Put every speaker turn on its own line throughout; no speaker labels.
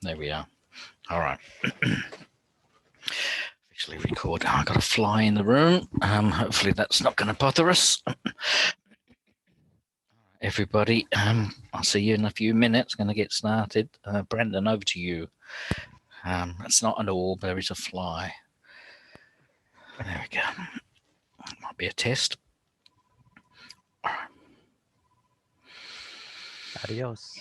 There we are. All right. Officially record. I've got a fly in the room. Hopefully that's not going to bother us. Everybody, I'll see you in a few minutes. Going to get started. Brendan, over to you. It's not an orb. There is a fly. There we go. Might be a test.
Adios.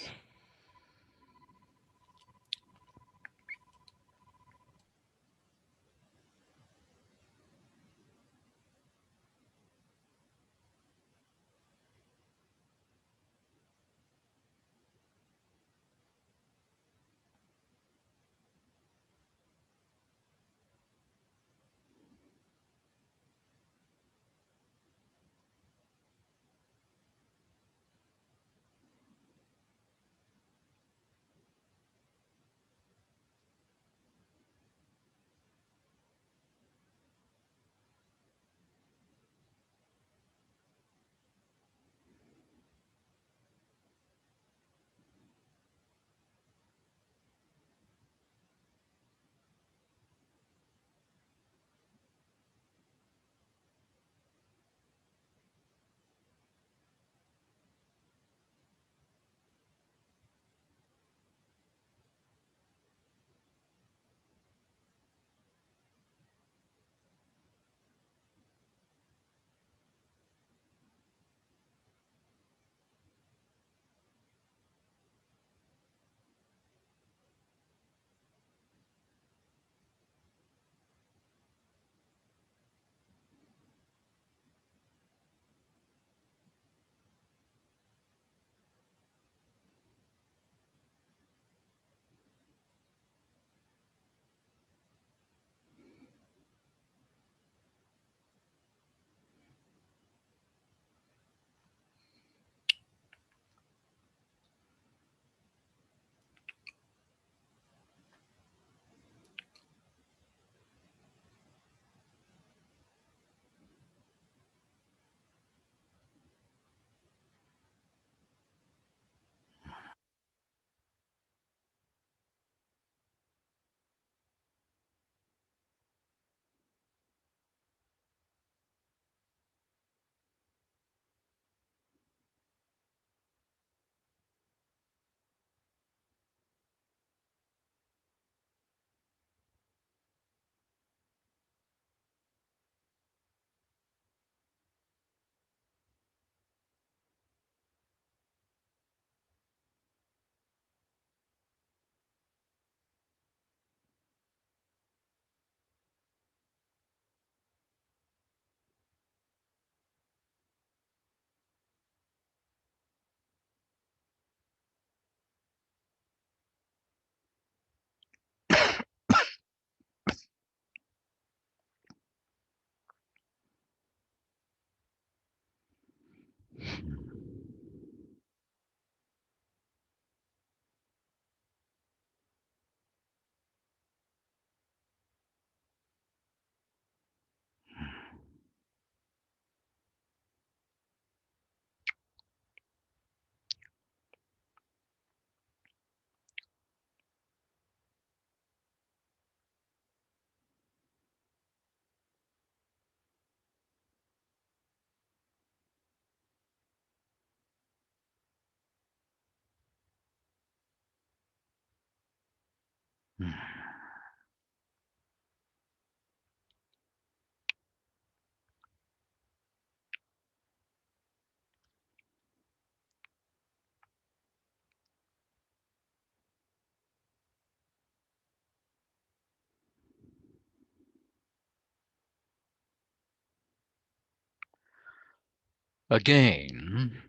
Again,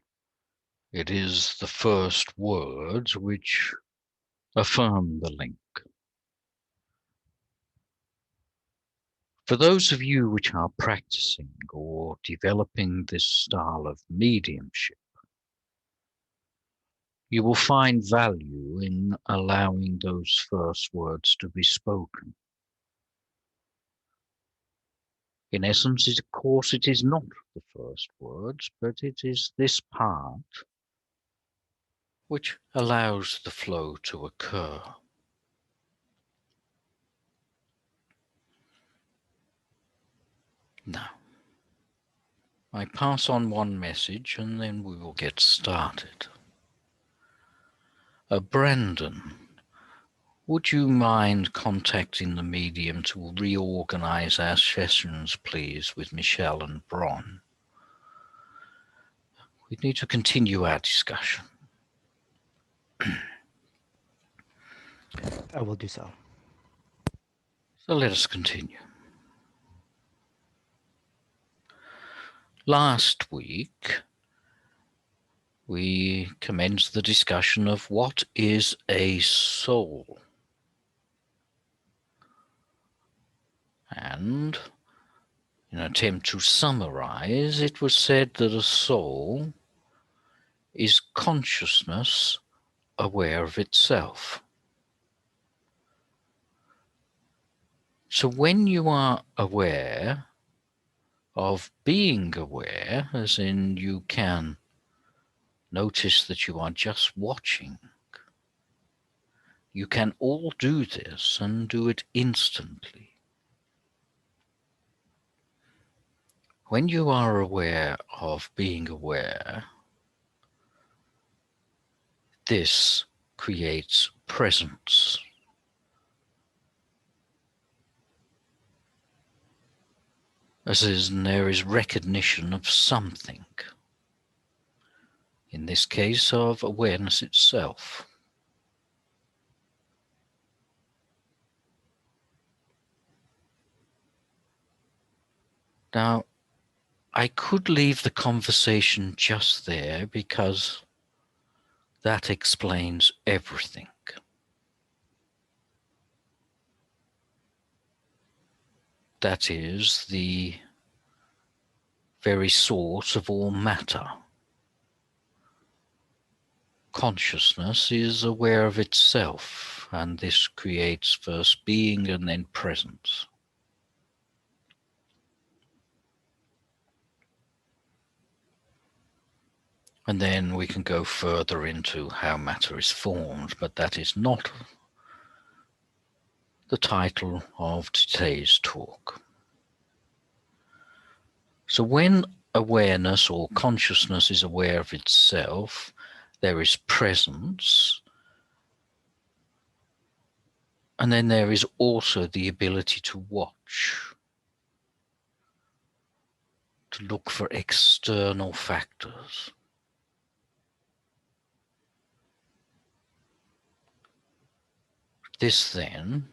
it is the first words which affirm the link. For those of you which are practicing or developing this style of mediumship, you will find value in allowing those first words to be spoken. In essence, of course, it is not the first words, but it is this part which allows the flow to occur. Now, I pass on one message and then we will get started. Brandon, would you mind contacting the medium to reorganize our sessions, please, with Michelle and Bron? We need to continue our discussion.
I will do so.
So let us continue. Last week, we commenced the discussion of what is a soul. And in an attempt to summarize, it was said that a soul is consciousness aware of itself. So when you are aware of being aware, as in you can notice that you are just watching, you can all do this and do it instantly. When you are aware of being aware, this creates presence. As in, there is recognition of something. In this case, of awareness itself. Now, I could leave the conversation just there because that explains everything. That is the very source of all matter. Consciousness is aware of itself, and this creates first being and then presence. And then we can go further into how matter is formed, but that is not the title of today's talk. So when awareness or consciousness is aware of itself, there is presence, and then there is also the ability to watch, to look for external factors. This then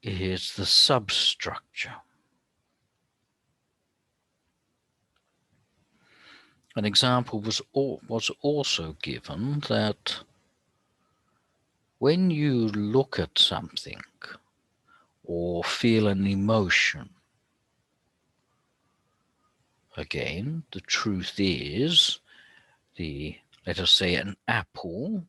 is the substructure. An example was also given that when you look at something or feel an emotion, again, the truth is, let us say an apple,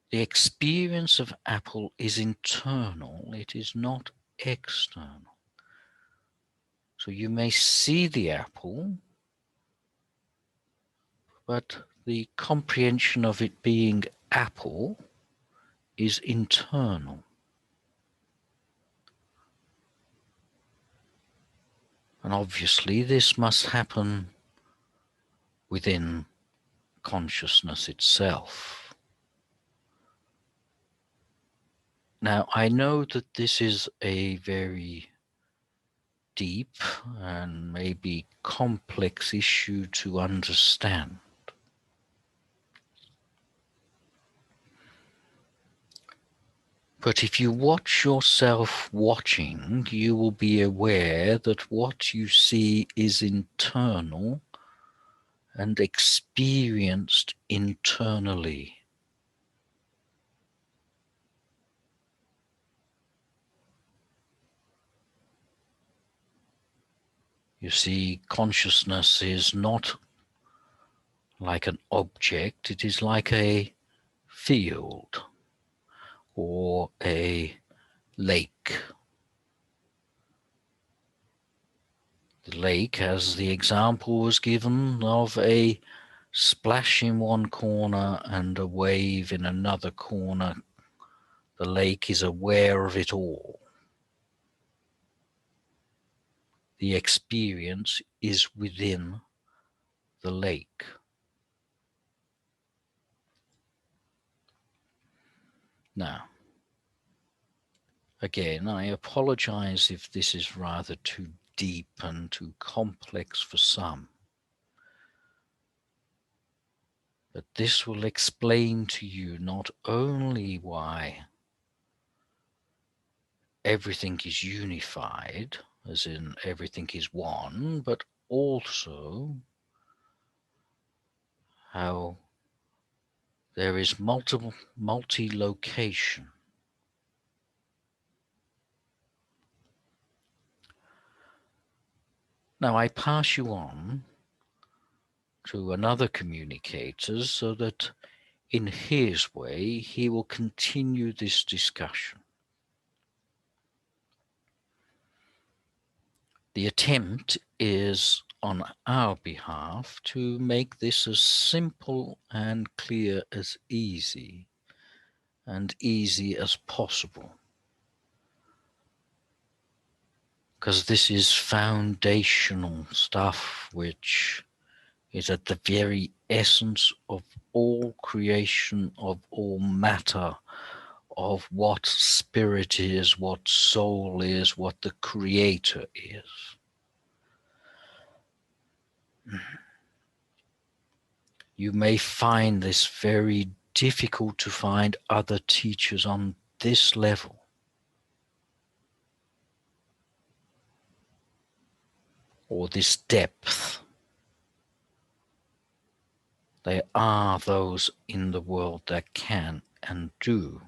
the experience of apple is internal, it is not external. So you may see the apple, but the comprehension of it being apple is internal. And obviously this must happen within consciousness itself. Now, I know that this is a very deep and maybe complex issue to understand. But if you watch yourself watching, you will be aware that what you see is internal and experienced internally. You see, consciousness is not like an object, it is like a field or a lake. The lake, as the example was given of a splash in one corner and a wave in another corner, the lake is aware of it all. the experience is within the lake. Now, again, I apologize if this is rather too deep and too complex for some, but this will explain to you not only why everything is unified, as in everything is one, but also how there is multi-location. Now I pass you on to another communicator so that in his way he will continue this discussion. The attempt is on our behalf to make this as simple and clear as easy as possible. Because this is foundational stuff which is at the very essence of all creation, of all matter, of what spirit is, what soul is, what the creator is. You may find this very difficult to find other teachers on this level. Or this depth. There are those in the world that can and do.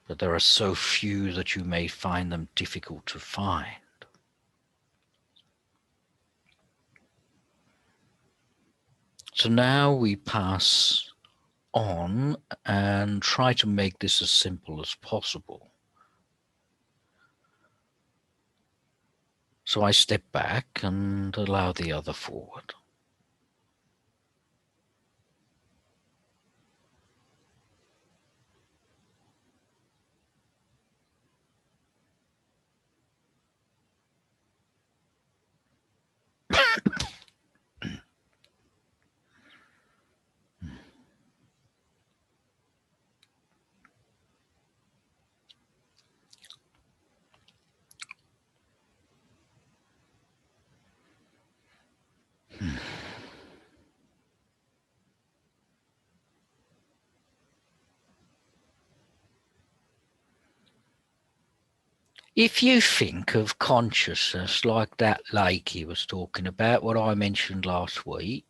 But there are so few that you may find them difficult to find. So now we pass on and try to make this as simple as possible. So I step back and allow the other forward. If you think of consciousness like that lake he was talking about, what I mentioned last week,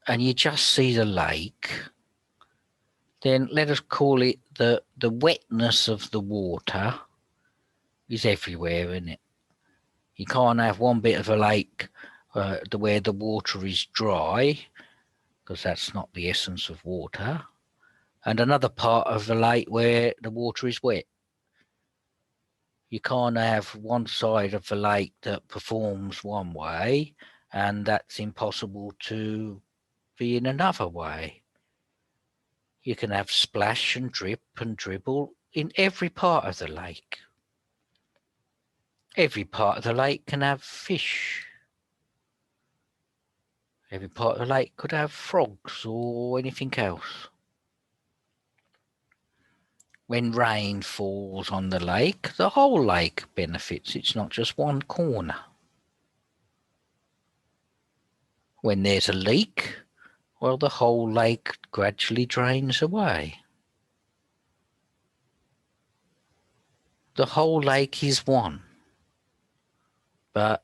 and you just see the lake, then let us call it the wetness of the water is everywhere, isn't it? You can't have one bit of a lake where the water is dry, because that's not the essence of water, and another part of the lake where the water is wet. You can't have one side of the lake that performs one way, and that's impossible to be in another way. You can have splash and drip and dribble in every part of the lake. Every part of the lake can have fish. Every part of the lake could have frogs or anything else. When rain falls on the lake, the whole lake benefits. It's not just one corner. When there's a leak, well, the whole lake gradually drains away. The whole lake is one. But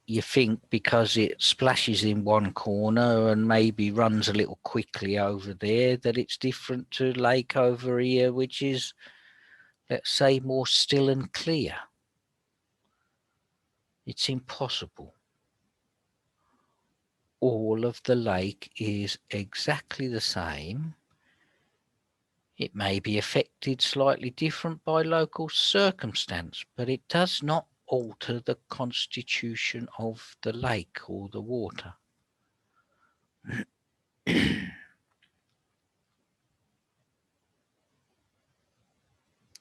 you think because it splashes in one corner and maybe runs a little quickly over there that it's different to lake over here, which is, let's say, more still and clear. It's impossible. All of the lake is exactly the same. It may be affected slightly different by local circumstance, but it does not alter the constitution of the lake or the water.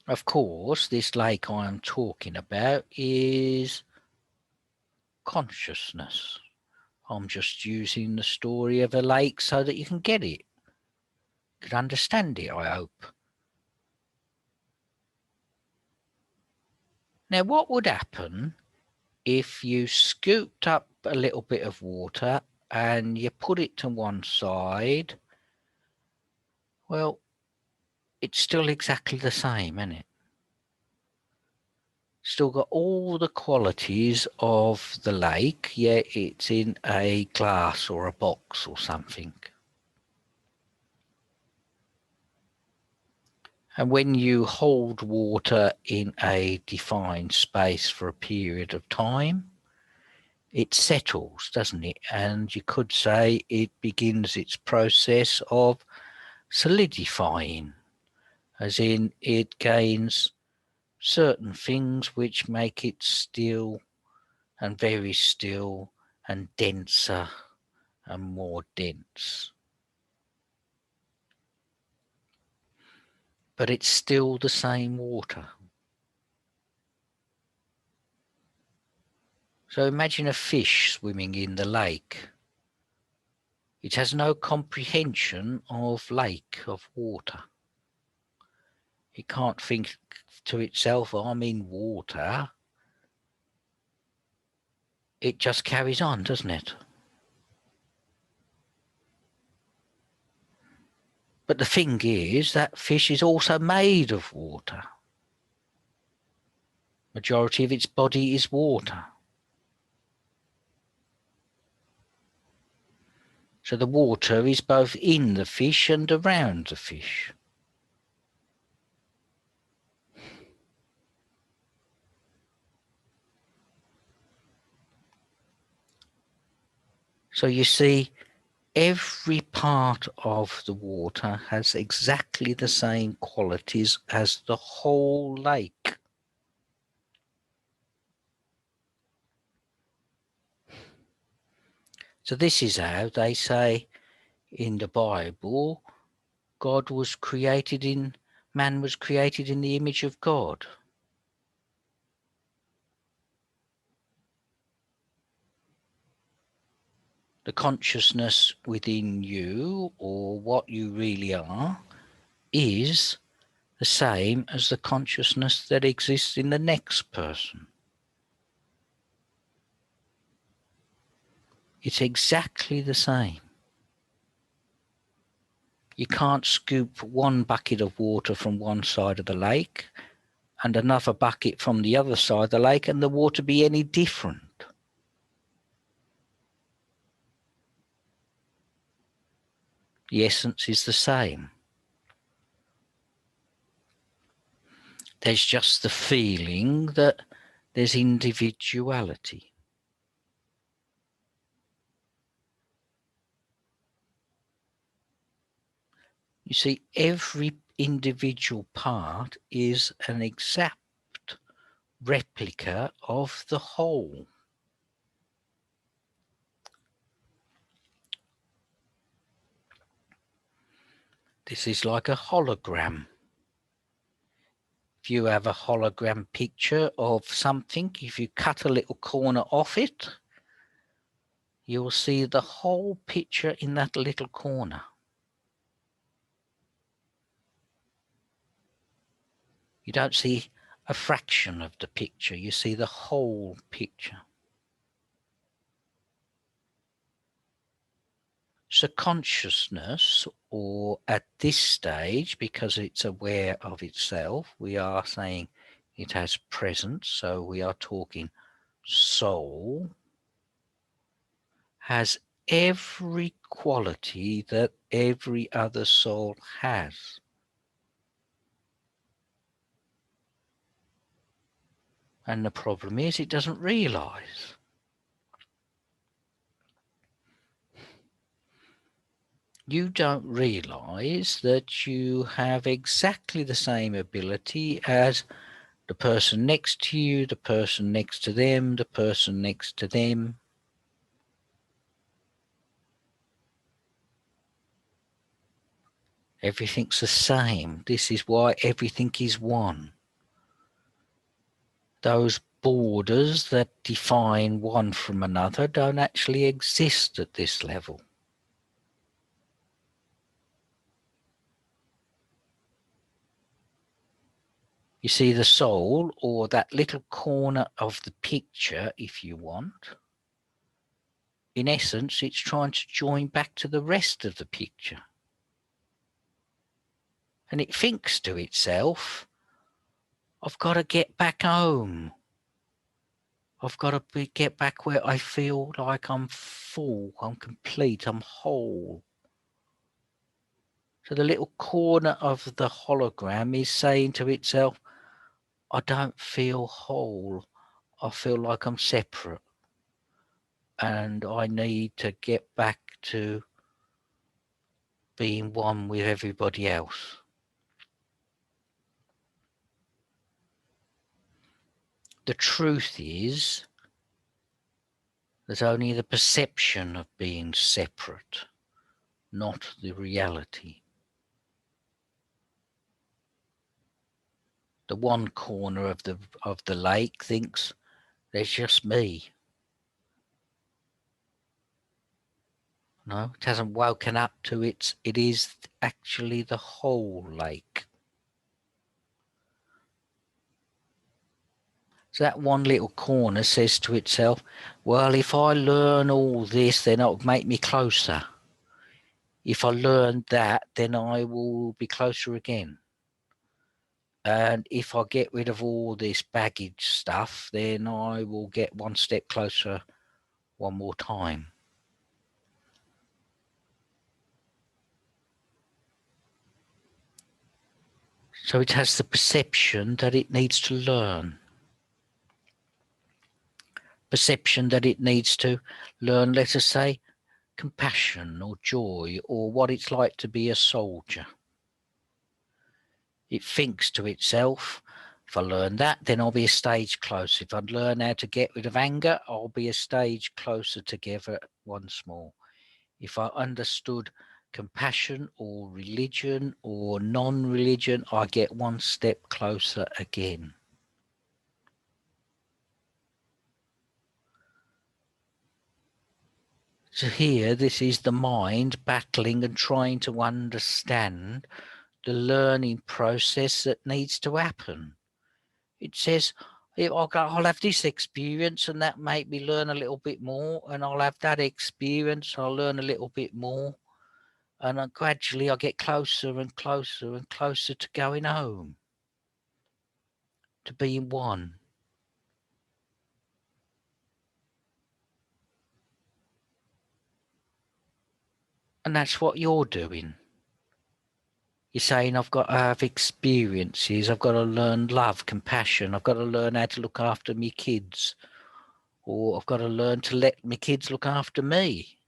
Of course, this lake I'm talking about is consciousness. I'm just using the story of a lake so that you can get it. You can understand it, I hope. Now, what would happen if you scooped up a little bit of water and you put it to one side? Well, it's still exactly the same, isn't it? Still got all the qualities of the lake, yet it's in a glass or a box or something. And when you hold water in a defined space for a period of time, it settles, doesn't it? And you could say it begins its process of solidifying, as in it gains certain things which make it still and very still and denser and more dense. But it's still the same water. So imagine a fish swimming in the lake. It has no comprehension of lake, of water. It can't think to itself, I'm in water. It just carries on, doesn't it? But the thing is, that fish is also made of water. Majority of its body is water. So the water is both in the fish and around the fish. So you see, every part of the water has exactly the same qualities as the whole lake. So this is how they say in the Bible, man was created in the image of God. The consciousness within you, or what you really are, is the same as the consciousness that exists in the next person. It's exactly the same. You can't scoop one bucket of water from one side of the lake and another bucket from the other side of the lake and the water be any different. The essence is the same. There's just the feeling that there's individuality. You see, every individual part is an exact replica of the whole. This is like a hologram. If you have a hologram picture of something, if you cut a little corner off it, you'll see the whole picture in that little corner. You don't see a fraction of the picture, you see the whole picture. So consciousness, or at this stage, because it's aware of itself, we are saying it has presence, so we are talking soul, has every quality that every other soul has. And the problem is it doesn't realize. You don't realize that you have exactly the same ability as the person next to you, the person next to them, the person next to them. Everything's the same. This is why everything is one. those borders that define one from another don't actually exist at this level. You see, the soul, or that little corner of the picture, if you want, in essence, it's trying to join back to the rest of the picture. And it thinks to itself, I've got to get back home. I've got to get back where I feel like I'm full, I'm complete, I'm whole. So the little corner of the hologram is saying to itself, I don't feel whole. I feel like I'm separate. And I need to get back to being one with everybody else. The truth is, there's only the perception of being separate, not the reality. The one corner of the lake thinks there's just me. No, it hasn't woken up to it is actually the whole lake. So that one little corner says to itself, well, if I learn all this, then it'll make me closer. If I learn that, then I will be closer again. And if I get rid of all this baggage stuff, then I will get one step closer one more time. So it has the perception that it needs to learn. Perception that it needs to learn, let us say, compassion or joy or what it's like to be a soldier. It thinks to itself, if I learn that, then I'll be a stage closer. If I learn how to get rid of anger, I'll be a stage closer together once more. If I understood compassion or religion or non-religion, I get one step closer again. So here, this is the mind battling and trying to understand the learning process that needs to happen. It says, I'll have this experience and that make me learn a little bit more, and I'll have that experience, I'll learn a little bit more, and gradually I get closer and closer and closer to going home, to being one. And that's what you're doing. You're saying, I've got to have experiences, I've got to learn love, compassion, I've got to learn how to look after me kids, or I've got to learn to let my kids look after me.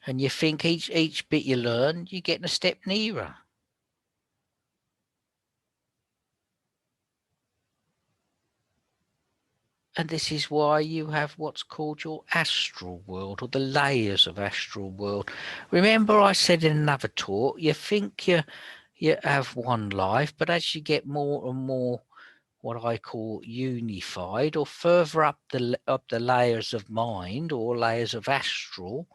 And you think each bit you learn, you're getting a step nearer. And this is why you have what's called your astral world, or the layers of astral world. Remember I said in another talk, you think you have one life, but as you get more and more what I call unified, or further up the layers of mind or layers of astral,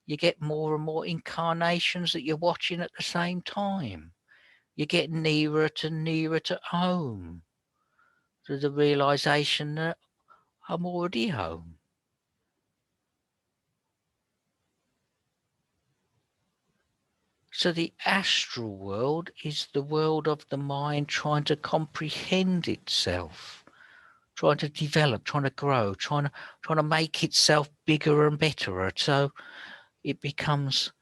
you get more and more incarnations that you're watching at the same time. You get nearer to home, to the realization that I'm already home. So the astral world is the world of the mind trying to comprehend itself, trying to develop, trying to grow, trying to make itself bigger and better, so it becomes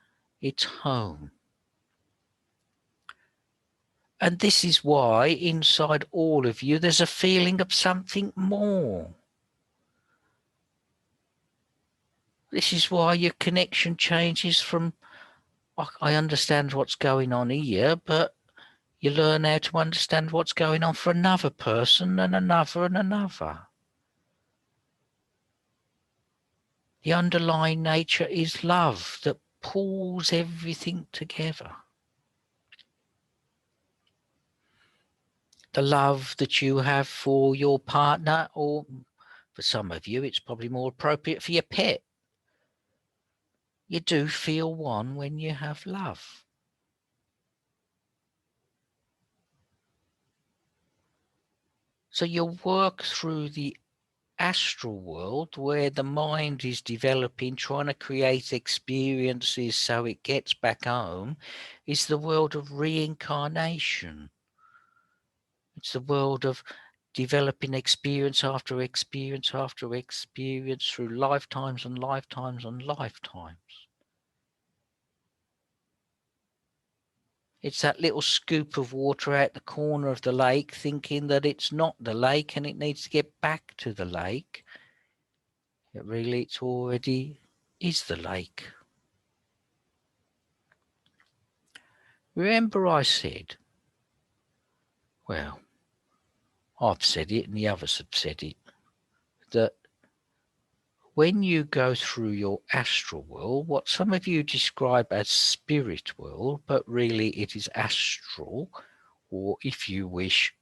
its home. And this is why inside all of you there's a feeling of something more. This is why your connection changes from, I understand what's going on here, but you learn how to understand what's going on for another person and another and another. The underlying nature is love that pulls everything together. the love that you have for your partner, or for some of you, it's probably more appropriate for your pet. You do feel one when you have love. So you'll work through the astral world where the mind is developing, trying to create experiences so it gets back home, is the world of reincarnation. It's the world of developing experience after experience after experience through lifetimes and lifetimes and lifetimes. It's that little scoop of water out the corner of the lake thinking that it's not the lake and it needs to get back to the lake. Yet really it's already is the lake. Remember I said, well, I've said it and the others have said it, that when you go through your astral world, what some of you describe as spirit world, but really it is astral, or if you wish,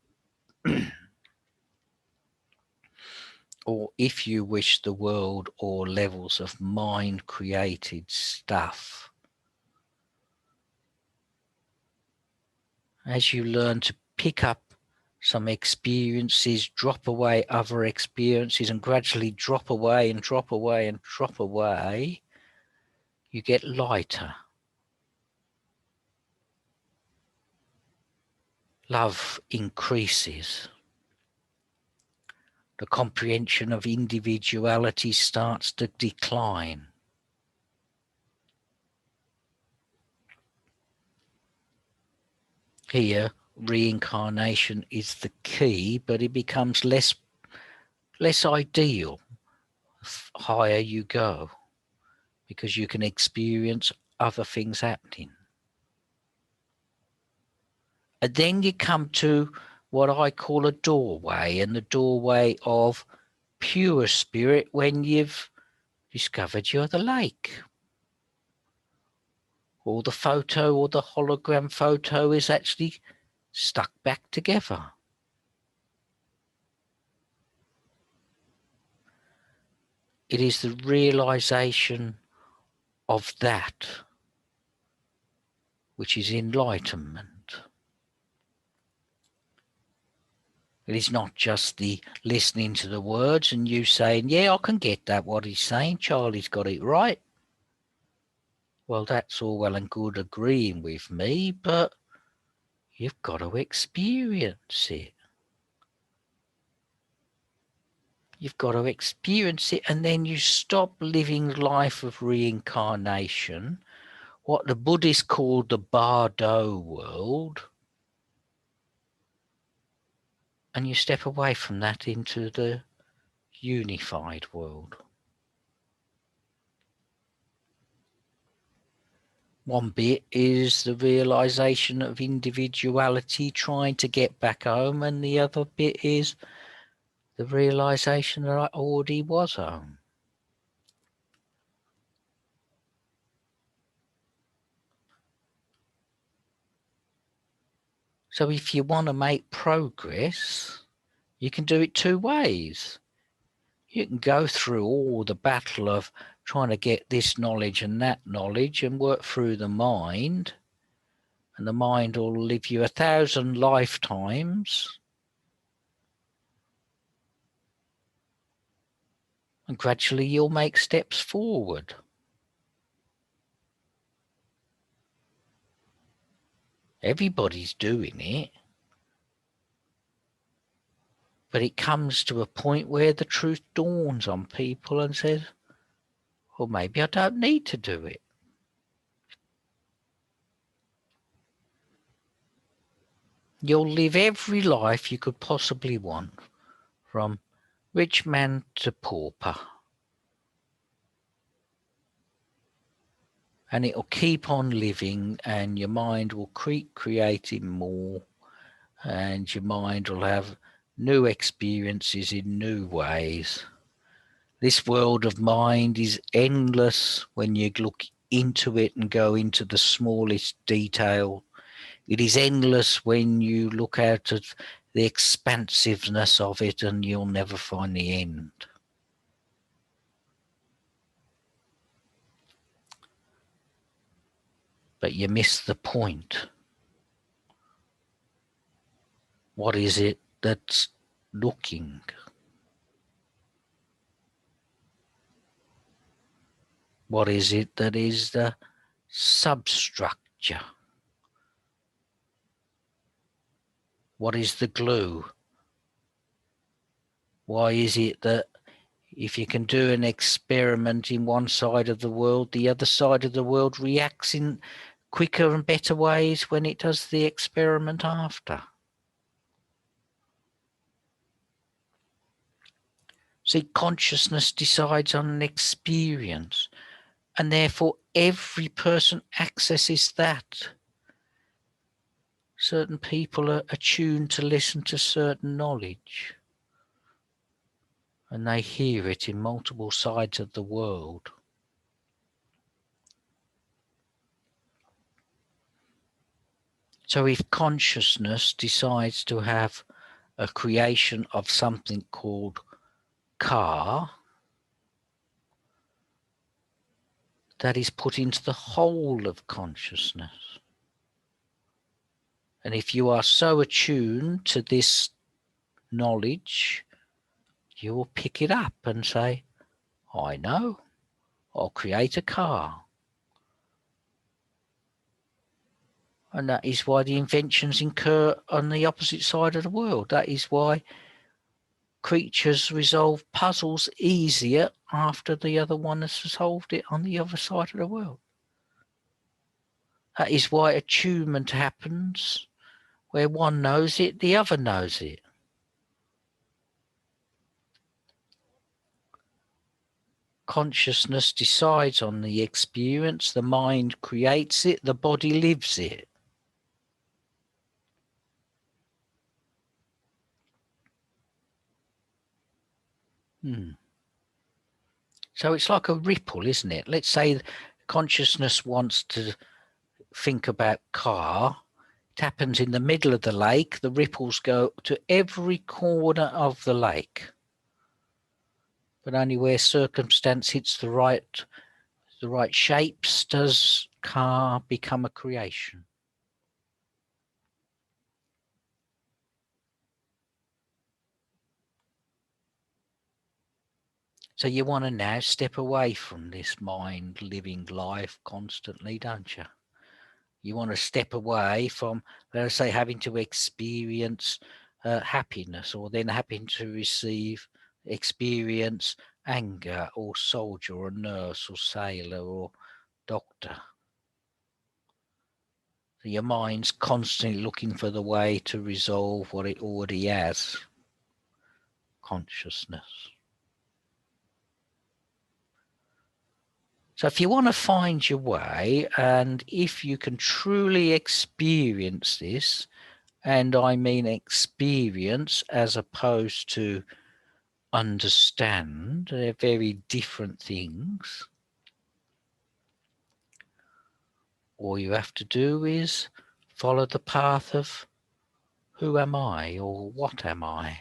or if you wish, the world or levels of mind created stuff. As you learn to pick up some experiences, drop away other experiences, and gradually drop away and drop away and drop away, you get lighter. Love increases. The comprehension of individuality starts to decline. Here, reincarnation is the key, but it becomes less ideal the higher you go, because you can experience other things happening. And then you come to what I call a doorway, and the doorway of pure spirit when you've discovered you're the lake. Or the photo or the hologram photo is actually stuck back together. It is the realization of that which is enlightenment. It is not just the listening to the words and you saying, yeah, I can get that, what he's saying, Charlie's got it right. Well, that's all well and good agreeing with me, but you've got to experience it. You've got to experience it, and then you stop living life of reincarnation, what the Buddhists call the Bardo world, and you step away from that into the unified world. One bit is the realization of individuality, trying to get back home, and the other bit is the realization that I already was home. So if you want to make progress, you can do it two ways. You can go through all the battle of trying to get this knowledge and that knowledge and work through the mind, and the mind will live you 1,000 lifetimes, and gradually you'll make steps forward. Everybody's doing it, but it comes to a point where the truth dawns on people and says, well, maybe I don't need to do it. You'll live every life you could possibly want, from rich man to pauper. And it'll keep on living, and your mind will keep creating more, and your mind will have new experiences in new ways. This world of mind is endless when you look into it and go into the smallest detail. It is endless when you look out at the expansiveness of it, and you'll never find the end. But you miss the point. What is it that's looking? What is it that is the substructure? What is the glue? Why is it that if you can do an experiment in one side of the world, the other side of the world reacts in quicker and better ways when it does the experiment after? See, consciousness decides on an experience, and therefore every person accesses that. Certain people are attuned to listen to certain knowledge, and they hear it in multiple sides of the world. So if consciousness decides to have a creation of something called car, that is put into the whole of consciousness. And if you are so attuned to this knowledge, you will pick it up and say, I know, I'll create a car. And that is why the inventions occur on the opposite side of the world. That is why creatures resolve puzzles easier after the other one has solved it on the other side of the world. That is why attunement happens. Where one knows it, the other knows it. Consciousness decides on the experience, the mind creates it, the body lives it. So it's like a ripple, isn't it? Let's say consciousness wants to think about car. It happens in the middle of the lake. The ripples go to every corner of the lake. But only where circumstance hits the right shapes does car become a creation. So you want to now step away from this mind living life constantly, don't you? You want to step away from, let us say, having to experience happiness, or then having to experience anger, or soldier, or nurse, or sailor, or doctor. So your mind's constantly looking for the way to resolve what it already has. Consciousness. So if you want to find your way, and if you can truly experience this, and I mean experience as opposed to understand, they're very different things. All you have to do is follow the path of who am I, or what am I?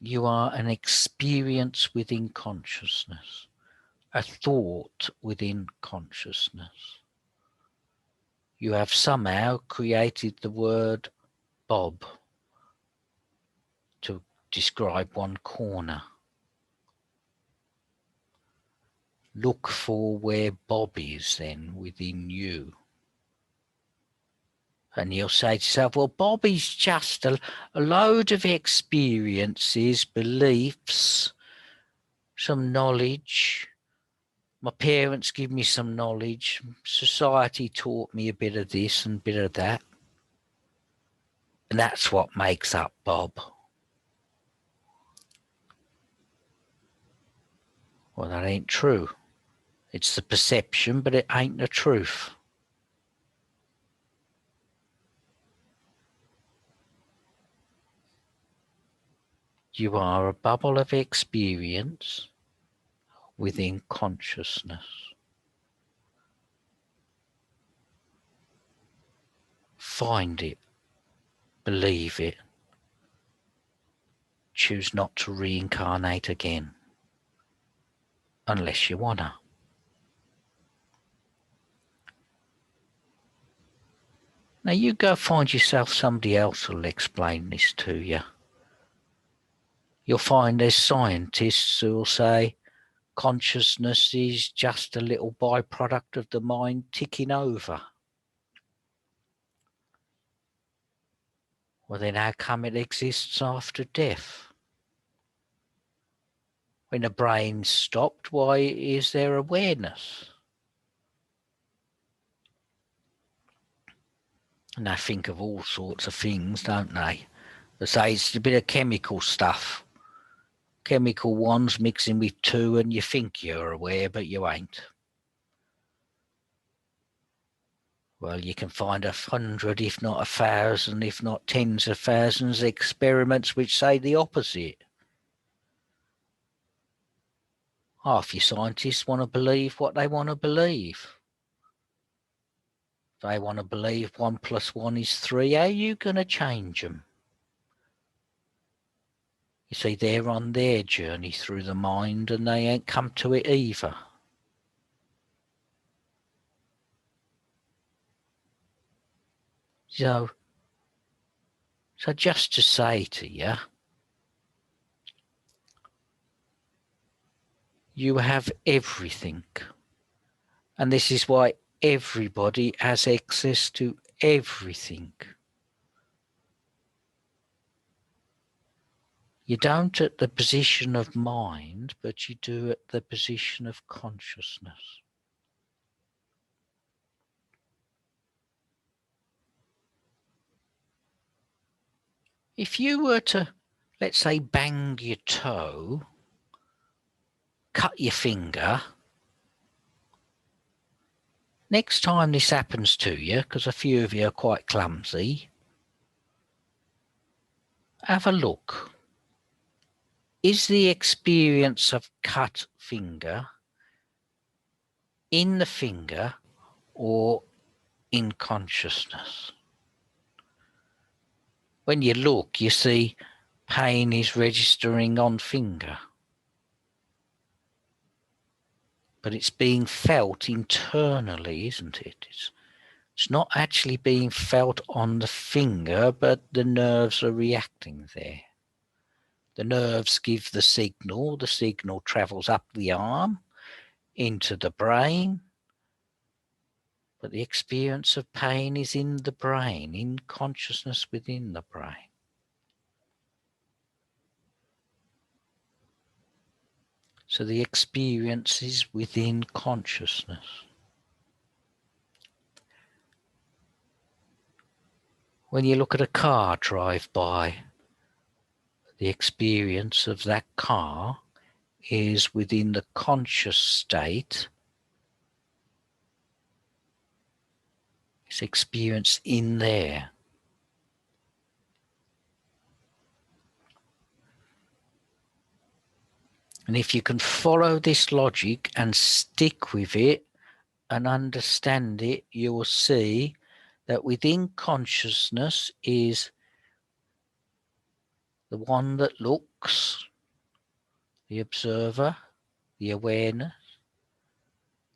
You are an experience within consciousness, a thought within consciousness. You have somehow created the word Bob to describe one corner. Look for where Bob is then within you. And you'll say to yourself, well, Bob is just a load of experiences, beliefs, some knowledge. My parents give me some knowledge. Society taught me a bit of this and a bit of that. And that's what makes up Bob. Well, that ain't true. It's the perception, but it ain't the truth. You are a bubble of experience within consciousness. find it, believe it, choose not to reincarnate again, unless you wanna. Now you go find yourself somebody else who'll explain this to you. You'll find there's scientists who'll say consciousness is just a little byproduct of the mind ticking over. Well, then how come it exists after death? When the brain's stopped, why is there awareness? And they think of all sorts of things, don't they? They say it's a bit of chemical stuff. Chemical ones mixing with two, and you think you're aware, but you ain't. Well, you can find 100, if not 1,000, if not tens of thousands of experiments which say the opposite. Half your scientists want to believe what they want to believe. If they want to believe 1 + 1 is 3, how are you going to change them? You see, they're on their journey through the mind and they ain't come to it either. So just to say to you, you have everything. And this is why everybody has access to everything. You don't at the position of mind, but you do at the position of consciousness. If you were to, let's say, bang your toe, cut your finger, next time this happens to you, because a few of you are quite clumsy, have a look. Is the experience of cut finger in the finger or in consciousness? When you look, you see pain is registering on finger. But it's being felt internally, isn't it? It's not actually being felt on the finger, but the nerves are reacting there. The nerves give the signal travels up the arm into the brain, but the experience of pain is in the brain, in consciousness within the brain. So the experience is within consciousness. When you look at a car drive by, the experience of that car is within the conscious state. It's experienced in there. And if you can follow this logic and stick with it and understand it, you will see that within consciousness is the one that looks, the observer, the awareness.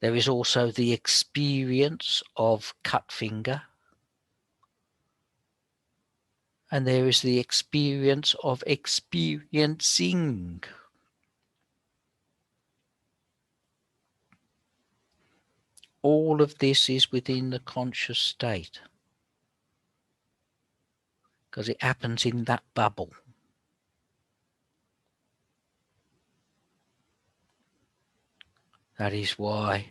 There is also the experience of cut finger. And there is the experience of experiencing. All of this is within the conscious state because it happens in that bubble. That is why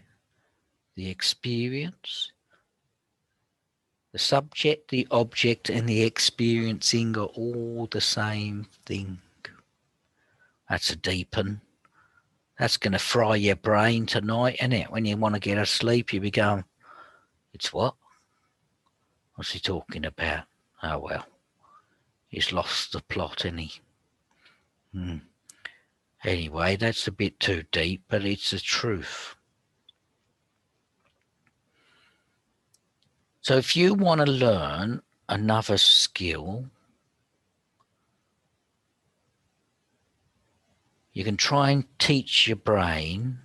the experience, the subject, the object, and the experiencing are all the same thing. That's a deep one. That's going to fry your brain tonight, isn't it? When you want to get asleep, you be going, it's what? What's he talking about? Oh, well, he's lost the plot, isn't he? Anyway, that's a bit too deep, but it's the truth. So if you want to learn another skill, you can try and teach your brain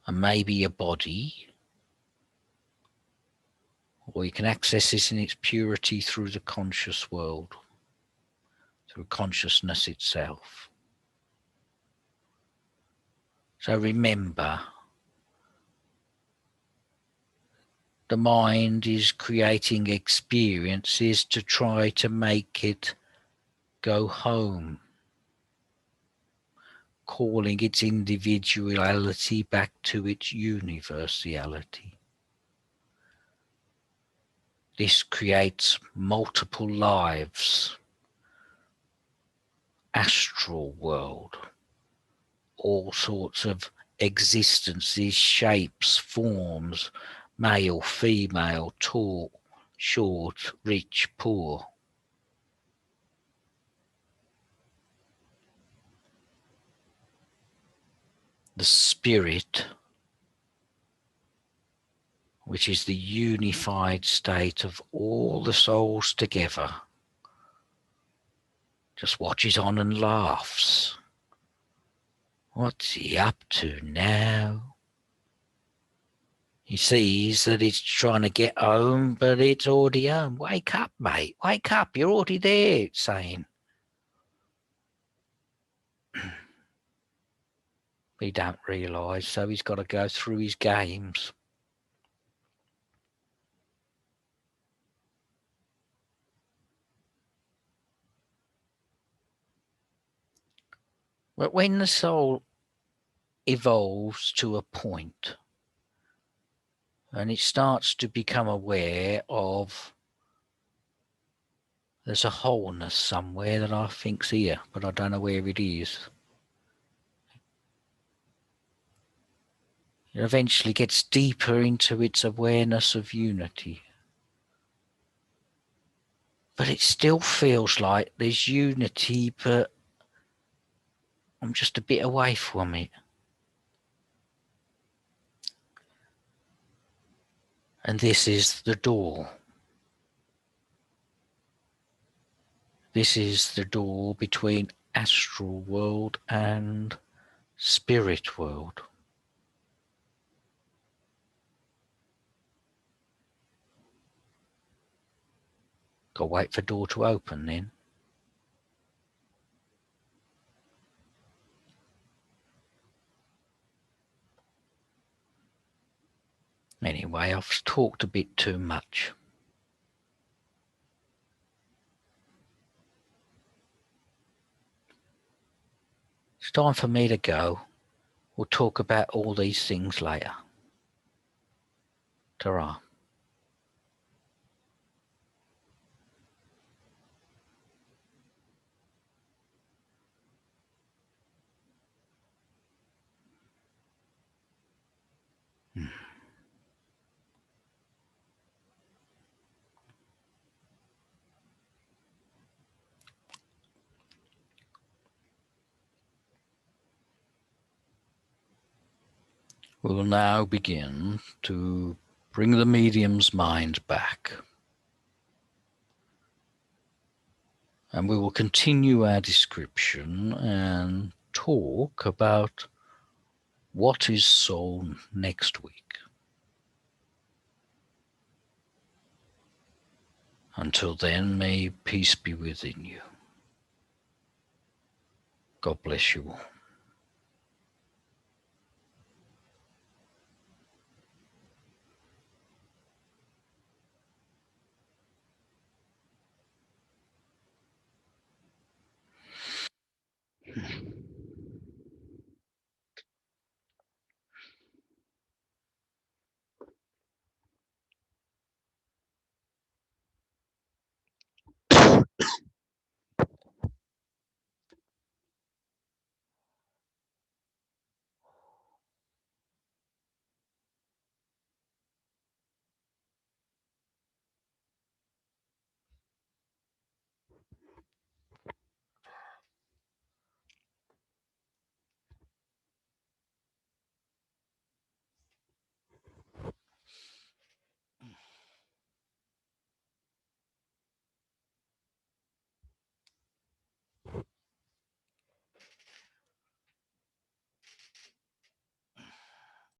and maybe your body, or you can access this in its purity through the conscious world, through consciousness itself. So remember, the mind is creating experiences to try to make it go home, calling its individuality back to its universality. This creates multiple lives, astral world, all sorts of existences, shapes, forms, male, female, tall, short, rich, poor. The spirit, which is the unified state of all the souls together, just watches on and laughs. What's he up to now? He sees that it's trying to get home, but it's already home. Wake up, mate. Wake up. You're already there, it's saying. He don't realise, so he's got to go through his games. But when the soul evolves to a point and it starts to become aware of there's a wholeness somewhere that I think's here, but I don't know where it is. It eventually gets deeper into its awareness of unity. But it still feels like there's unity, but I'm just a bit away from it. And this is the door. This is the door between astral world and spirit world. Got to wait for the door to open then. Anyway, I've talked a bit too much. It's time for me to go. We'll talk about all these things later. Ta-ra. We will now begin to bring the medium's mind back. And we will continue our description and talk about what is soul next week. Until then, may peace be within you. God bless you all.